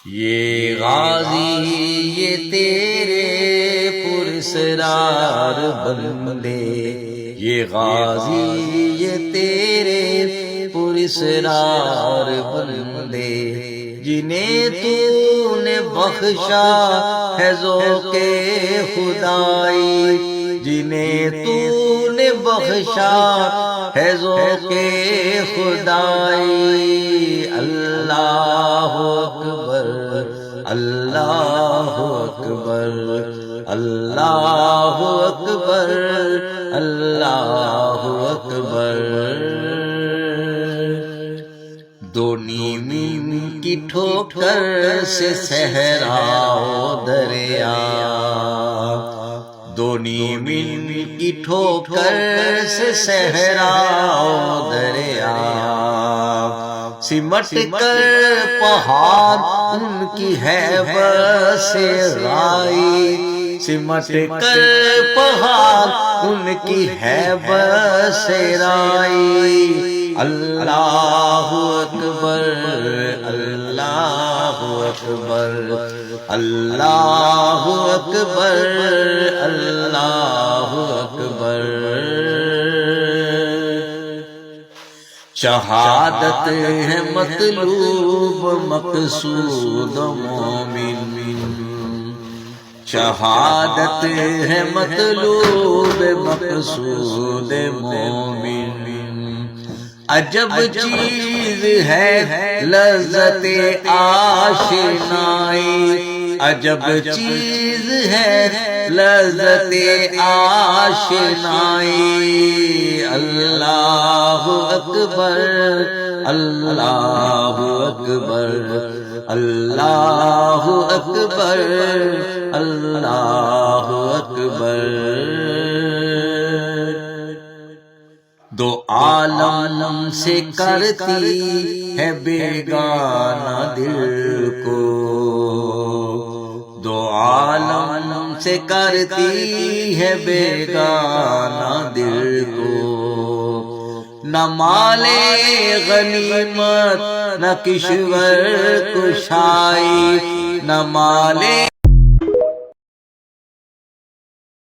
یہ غازی یہ تیرے پرسرار بندے، یہ غازی یہ تیرے پرسرار بندے، جنہیں تو نے بخشا ہے ذوق خدائی، جنہیں تو نے بخشا ہے ذوق خدائی۔ اللہ اکبر اللہ اکبر اللہ اکبر اللہ اکبر۔ دو نیم کی ٹھوکر سے صحرا و دریا، دو نیم کی ٹھوکر سے صحرا و دریا، سمٹ کر پہاڑ ان کی ہیبت سے رائی، سمٹ کر پہاڑ ان کی ہیبت سے رائی۔ اللہ اکبر اللہ اکبر اللہ اکبر اللہ اکبر۔ شہادت ہے مطلوب مقصود مومن، شہادت ہے مطلوب مقصود مومن۔ عجب چیز ہے لذت آشنائی، عجب چیز ہے لذت آشنائی۔ اللہ اکبر اللہ اکبر اللہ اکبر اللہ اکبر۔ دو عالم سے کرتی ہے بیگانہ دل کو، دو عالم سے کرتی ہے بیگانہ دل کو، نہ مال غنیمت نہ کشور کشائی، نہ مال